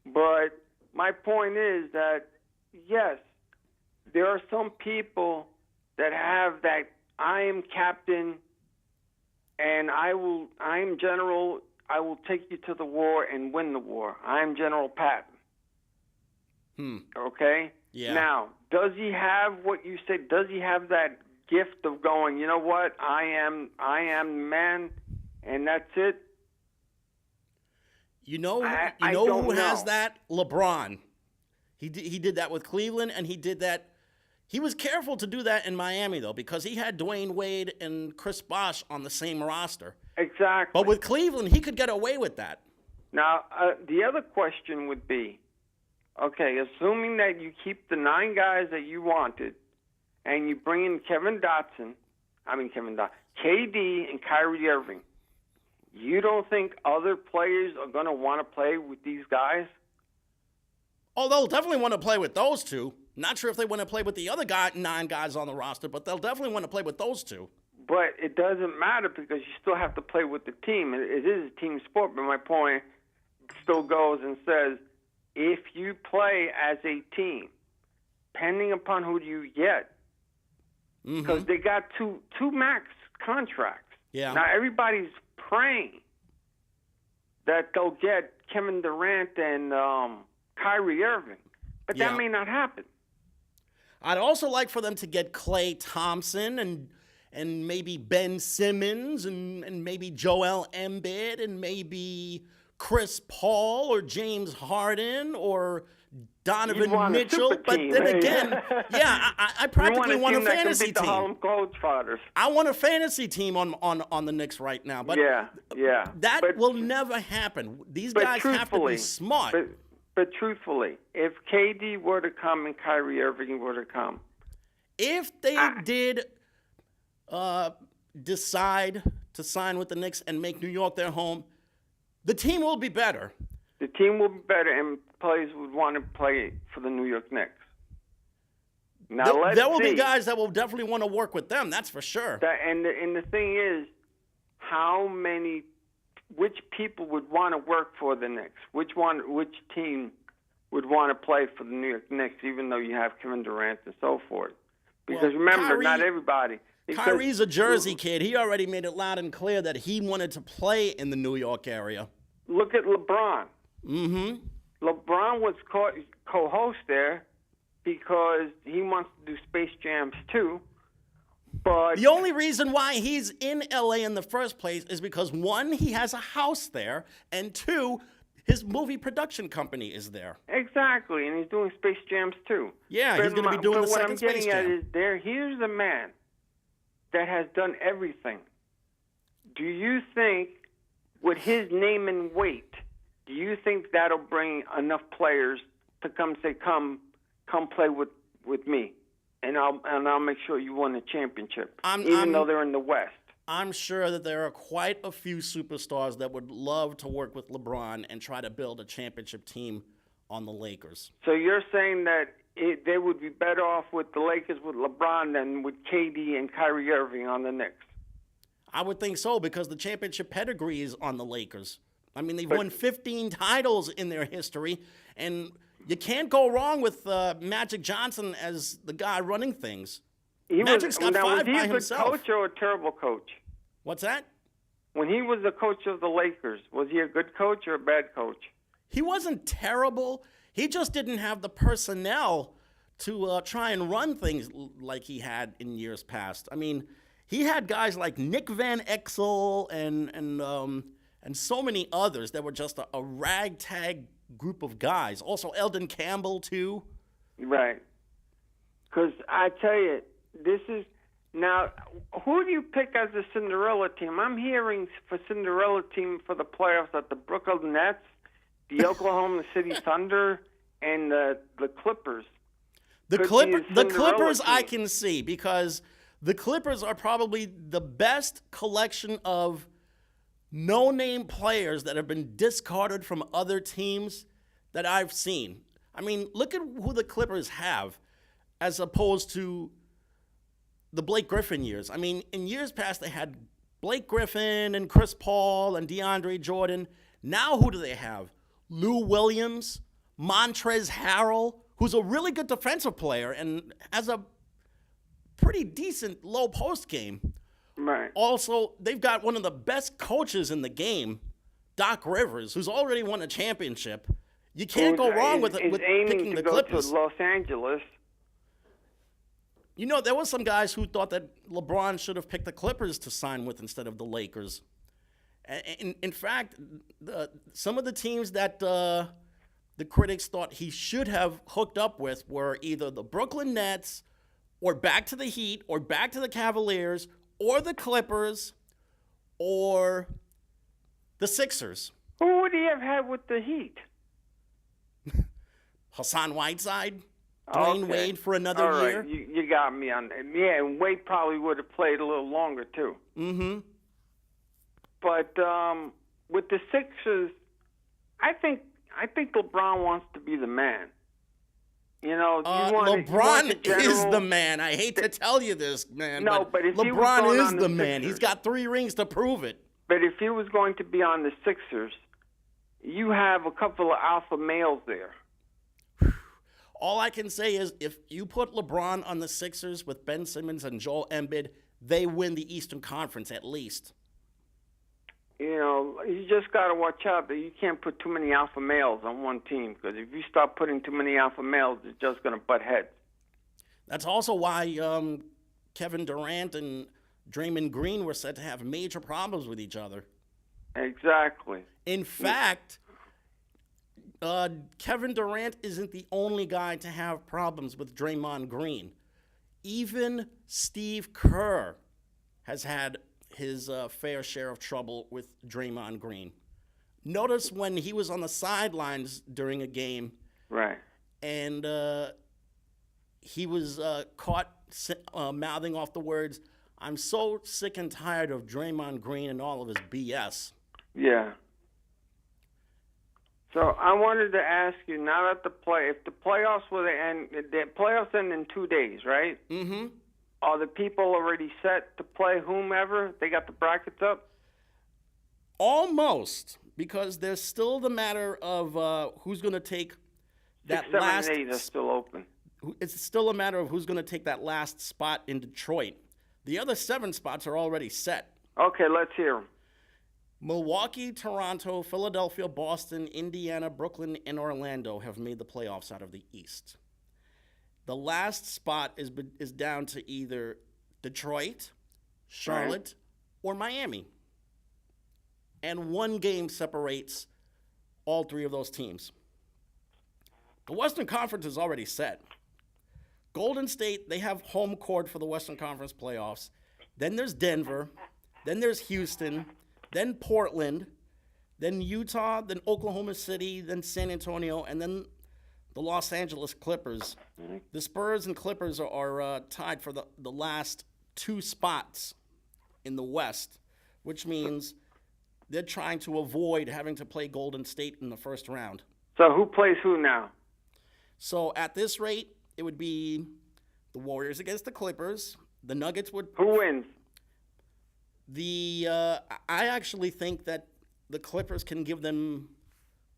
But my point is that, yes, there are some people that have that I am captain and I am general, I will take you to the war and win the war. I am General Patton. Okay? Yeah. Now, does he have what you said? Does he have that gift of going, you know what, I am the man and that's it? You know I who has know. that? LeBron. He did that with Cleveland, and he did that. He was careful to do that in Miami, though, because he had Dwayne Wade and Chris Bosh on the same roster. Exactly. But with Cleveland, he could get away with that. Now, the other question would be, okay, assuming that you keep the 9 guys that you wanted, and you bring in KD and Kyrie Irving, you don't think other players are going to want to play with these guys? Oh, they'll definitely want to play with those 2. Not sure if they want to play with the other 9 guys on the roster, but they'll definitely want to play with those 2. But it doesn't matter because you still have to play with the team. It is a team sport, but my point still goes and says, if you play as a team, depending upon who you get, because they got two max contracts. Yeah. Now, everybody's praying that they'll get Kevin Durant and Kyrie Irving, but that may not happen. I'd also like for them to get Klay Thompson and maybe Ben Simmons and maybe Joel Embiid and maybe Chris Paul or James Harden or Donovan want a Mitchell. super But team. then again, yeah, I practically you want a team that can fantasy beat the team. Harlem Globetrotters. I want a fantasy team on the Knicks right now. But Yeah. that will never happen. These guys have to be smart. But truthfully, if KD were to come and Kyrie Irving were to come, If they did decide to sign with the Knicks and make New York their home, the team will be better. the team will be better and players would want to play for the New York Knicks. Now let's There will see. be guys that will definitely want to work with them. That's for sure. And the thing is, which people would want to work for the Knicks? Which team would want to play for the New York Knicks, even though you have Kevin Durant and so forth? Because remember, not everybody. Kyrie's a Jersey kid. He already made it loud and clear that he wanted to play in the New York area. Look at LeBron. Mm-hmm. LeBron was co-host there because he wants to do Space Jams too. But the only reason why he's in LA in the first place is because, one, he has a house there, and two, his movie production company is there. Exactly, and he's doing Space Jams too. Yeah, he's going to be doing the second Space Jam. What I'm getting at is here's a man that has done everything. Do you think, with his name and weight, do you think that'll bring enough players to come play with me? And I'll make sure you win a championship, even though they're in the West. I'm sure that there are quite a few superstars that would love to work with LeBron and try to build a championship team on the Lakers. So you're saying that they would be better off with the Lakers with LeBron than with KD and Kyrie Irving on the Knicks? I would think so, because the championship pedigree is on the Lakers. I mean, they've won 15 titles in their history, and you can't go wrong with Magic Johnson as the guy running things. Magic's got 5 by himself. Was he a good coach or a terrible coach? What's that? When he was the coach of the Lakers, was he a good coach or a bad coach? He wasn't terrible. He just didn't have the personnel to try and run things like he had in years past. I mean, he had guys like Nick Van Exel and so many others that were just a ragtag group of guys. Also, Eldon Campbell, too. Right. Because I tell you, this is... Now, who do you pick as a Cinderella team? I'm hearing for Cinderella team for the playoffs that the Brooklyn Nets, the Oklahoma City Thunder, and the Clippers. The Clippers I can see, because the Clippers are probably the best collection of no-name players that have been discarded from other teams that I've seen. I mean, look at who the Clippers have as opposed to the Blake Griffin years. I mean, in years past, they had Blake Griffin and Chris Paul and DeAndre Jordan. Now who do they have? Lou Williams, Montrezl Harrell, who's a really good defensive player and has a pretty decent low post game. Right. Also, they've got one of the best coaches in the game, Doc Rivers, who's already won a championship. You can't go wrong with picking the Clippers. To Los Angeles. You know, there were some guys who thought that LeBron should have picked the Clippers to sign with instead of the Lakers. In fact, some of the teams that the critics thought he should have hooked up with were either the Brooklyn Nets, or back to the Heat, or back to the Cavaliers, or the Clippers, or the Sixers. Who would he have had with the Heat? Hassan Whiteside, Dwayne Wade for another year. All right, you got me on that. Yeah, and Wade probably would have played a little longer too. Mm-hmm. But with the Sixers, I think LeBron wants to be the man. You know, LeBron is the man. I hate to tell you this, man. No, but if LeBron is the man. He's got 3 rings to prove it. But if he was going to be on the Sixers, you have a couple of alpha males there. All I can say is if you put LeBron on the Sixers with Ben Simmons and Joel Embiid, they win the Eastern Conference at least. You know, you just got to watch out that you can't put too many alpha males on one team, because if you start putting too many alpha males, it's just going to butt heads. That's also why Kevin Durant and Draymond Green were said to have major problems with each other. Exactly. In fact, Kevin Durant isn't the only guy to have problems with Draymond Green. Even Steve Kerr has had his fair share of trouble with Draymond Green. Notice when he was on the sidelines during a game, Right. and he was caught mouthing off the words, "I'm so sick and tired of Draymond Green and all of his BS." Yeah. So I wanted to ask you, now that if the playoffs were to end, the playoffs end in 2 days, right? Mm-hmm. Are the people already set to play whomever? They got the brackets up? Almost, because there's still the matter of who's going to take that 6, 7, last. and 8 are still open. It's still a matter of who's going to take that last spot in Detroit. The other 7 spots are already set. Okay, let's hear them. Milwaukee, Toronto, Philadelphia, Boston, Indiana, Brooklyn, and Orlando have made the playoffs out of the East. The last spot is down to either Detroit, Charlotte, or Miami. And 1 game separates all 3 of those teams. The Western Conference is already set. Golden State, they have home court for the Western Conference playoffs. Then there's Denver. Then there's Houston. Then Portland. Then Utah. Then Oklahoma City. Then San Antonio. And then the Los Angeles Clippers. The Spurs and Clippers are tied for the last 2 spots in the West, which means they're trying to avoid having to play Golden State in the first round. So who plays who now? So at this rate, it would be the Warriors against the Clippers. The Nuggets would. Who wins? I actually think that the Clippers can give them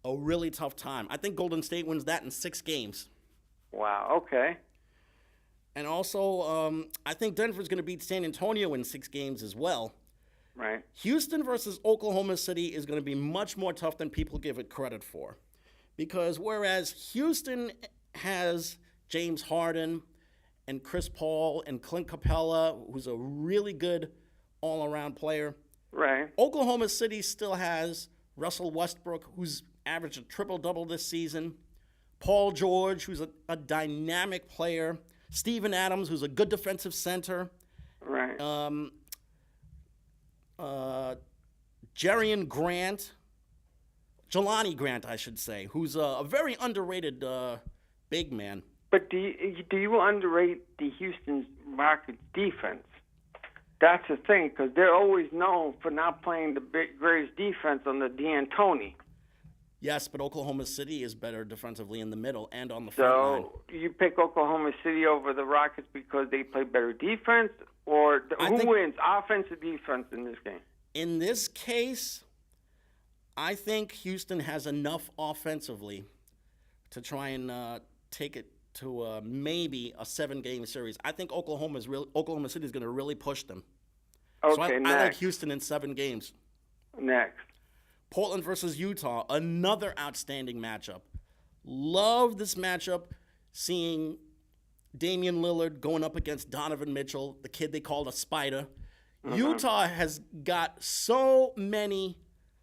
a really tough time. I think Golden State wins that in 6 games. Wow, okay. And also, I think Denver's going to beat San Antonio in 6 games as well. Right. Houston versus Oklahoma City is going to be much more tough than people give it credit for. Because whereas Houston has James Harden and Chris Paul and Clint Capella, who's a really good all-around player, Right. Oklahoma City still has Russell Westbrook, who's averaged a triple-double this season, Paul George, who's a dynamic player, Steven Adams, who's a good defensive center, Right. Jelani Grant, I should say, who's a very underrated big man. But do you underrate the Houston Rockets defense? That's the thing, because they're always known for not playing the greatest defense on the D'Antoni. Yes, but Oklahoma City is better defensively in the middle and on the front line. So you pick Oklahoma City over the Rockets because they play better defense, or who wins, offense or defense in this game? In this case, I think Houston has enough offensively to try and take it to maybe a 7-game series. I think Oklahoma City is going to really push them. Okay, so I next. like Houston in 7 games. Next. Portland versus Utah, another outstanding matchup. Love this matchup, seeing Damian Lillard going up against Donovan Mitchell, the kid they called a spider. Utah has got so many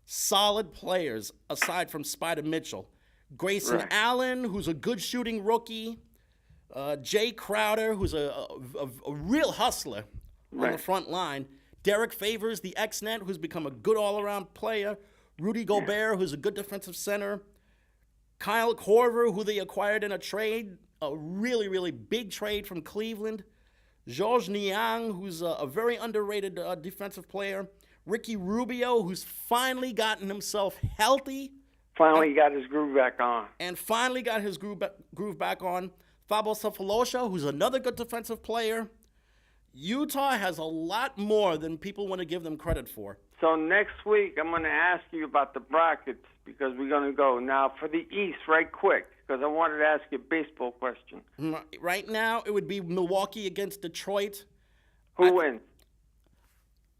solid players aside from Spider Mitchell. Grayson Allen, who's a good shooting rookie. Jay Crowder, who's a real hustler on the front line. Derek Favors, the ex-net, who's become a good all-around player. Rudy Gobert, who's a good defensive center. Kyle Korver, who they acquired in a trade, a really, really big trade from Cleveland. Georges Niang, who's a very underrated defensive player. Ricky Rubio, who's finally gotten himself healthy. Finally got his groove back on. And finally got his groove back on. Fabo Cephalosha, who's another good defensive player. Utah has a lot more than people want to give them credit for. So next week, I'm going to ask you about the brackets because we're going to go. Now, for the East, right quick, because I wanted to ask you a baseball question. Right now, it would be Milwaukee against Detroit. Who wins?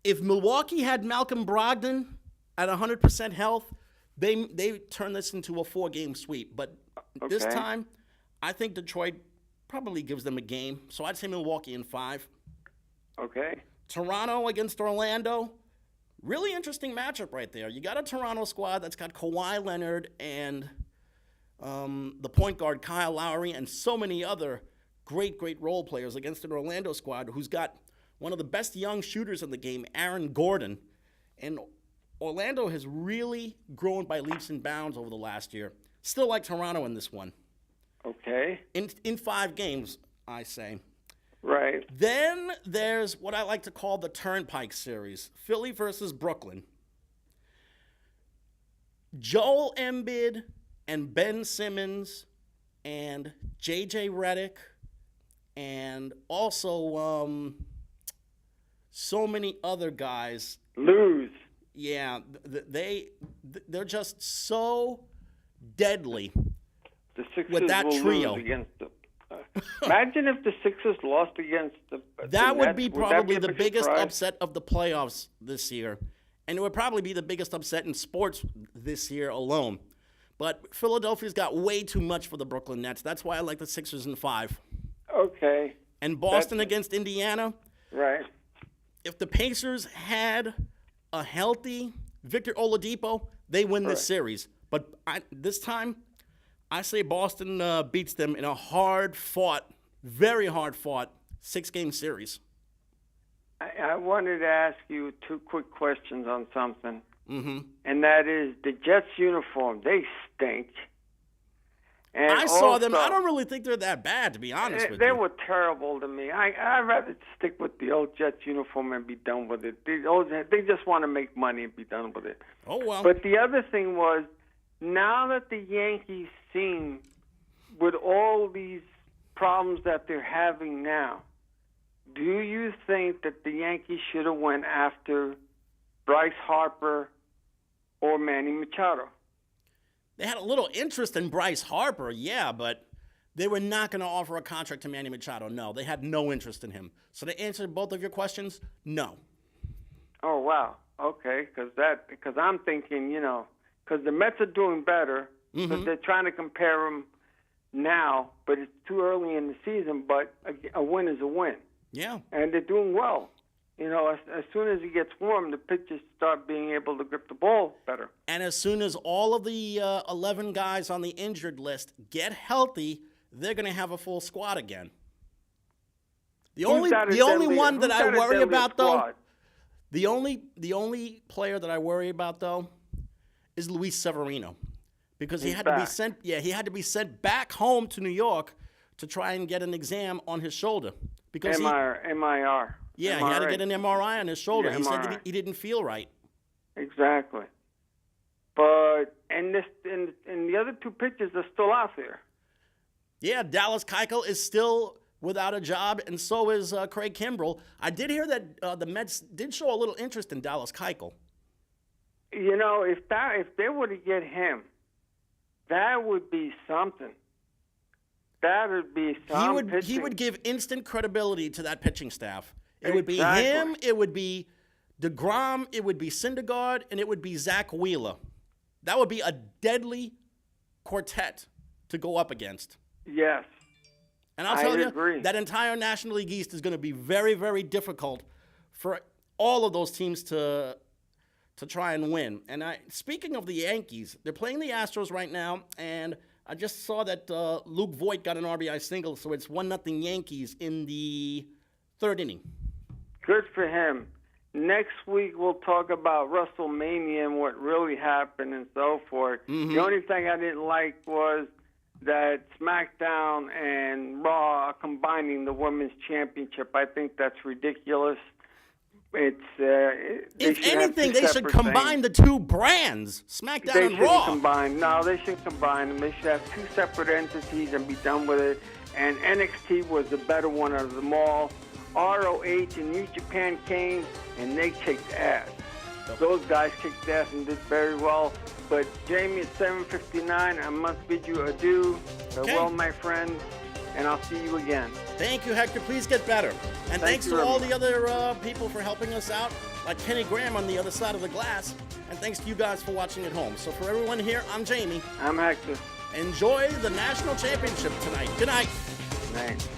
If Milwaukee had Malcolm Brogdon at 100% health, they turn this into a 4-game sweep. But this time, I think Detroit probably gives them a game. So I'd say Milwaukee in 5. Okay. Toronto against Orlando. Really interesting matchup right there. You got a Toronto squad that's got Kawhi Leonard and the point guard Kyle Lowry, and so many other great role players against an Orlando squad who's got one of the best young shooters in the game, Aaron Gordon. And Orlando has really grown by leaps and bounds over the last year. Still like Toronto in this one. Okay. In 5 games, I say. Right. Then there's what I like to call the Turnpike Series, Philly versus Brooklyn. Joel Embiid and Ben Simmons and J.J. Redick and also so many other guys. Lose. Yeah, they're just so deadly The Sixers with that will trio. lose against the. Imagine if the Sixers lost against the. That would Nets. be Would probably that be the a big biggest surprise? upset of the playoffs this year. And it would probably be the biggest upset in sports this year alone. But Philadelphia's got way too much for the Brooklyn Nets. That's why I like the Sixers in 5. Okay. And Boston against Indiana. Right. If the Pacers had a healthy Victor Oladipo, they win this series. But this time, I say Boston beats them in a hard-fought, very hard-fought 6-game series. I wanted to ask you 2 quick questions on something. Mm-hmm. And that is the Jets uniform. They stink. And I saw them. also, I don't really think they're that bad, to be honest with they you. were terrible to me. I'd rather stick with the old Jets uniform and be done with it. They just want to make money and be done with it. Oh, well. But the other thing was, now that the Yankees seem, with all these problems that they're having now, do you think that the Yankees should have went after Bryce Harper or Manny Machado? They had a little interest in Bryce Harper, yeah, but they were not going to offer a contract to Manny Machado. No, they had no interest in him. So to answer both of your questions, no. Oh, wow. Okay, because I'm thinking, because the Mets are doing better, because they're trying to compare them now, but it's too early in the season, but a win is a win. Yeah. And they're doing well. As soon as it gets warm, the pitchers start being able to grip the ball better. And as soon as all of the 11 guys on the injured list get healthy, they're going to have a full squad again. The only one that I worry about, though, the only player that I worry about, though, is Luis Severino, because he had to be sent. Yeah, he had to be sent back home to New York to try and get an exam on his shoulder because MIR. Yeah, he had to get an MRI on his shoulder. Yeah, he said MRI. that he didn't feel right. Exactly. But and the other 2 pitchers are still out there. Yeah, Dallas Keuchel is still without a job, and so is Craig Kimbrell. I did hear that the Mets did show a little interest in Dallas Keuchel. If they were to get him, that would be something. That would be something. He would give instant credibility to that pitching staff. It would be Exactly. him, it would be DeGrom, it would be Syndergaard, and it would be Zach Wheeler. That would be a deadly quartet to go up against. Yes. And I'll tell you, agree. that entire National League East is going to be very, very difficult for all of those teams to try and win. And speaking of the Yankees, they're playing the Astros right now, and I just saw that Luke Voit got an RBI single, so it's 1-0 Yankees in the 3rd inning. Good for him. Next week we'll talk about WrestleMania and what really happened and so forth. Mm-hmm. The only thing I didn't like was that SmackDown and Raw are combining the Women's Championship. I think that's ridiculous. It's If anything, they should combine the 2 brands, SmackDown They and Raw. They should combine them. They should have 2 separate entities and be done with it. And NXT was the better one out of them all. ROH and New Japan came, and they kicked ass. Those guys kicked ass and did very well. But Jamie, at 7:59, I must bid you adieu. Farewell, my friend, and I'll see you again. Thank you, Hector. Please get better. And thanks to all the other people for helping us out, like Kenny Graham on the other side of the glass. And thanks to you guys for watching at home. So for everyone here, I'm Jamie. I'm Hector. Enjoy the national championship tonight. Good night. Good night.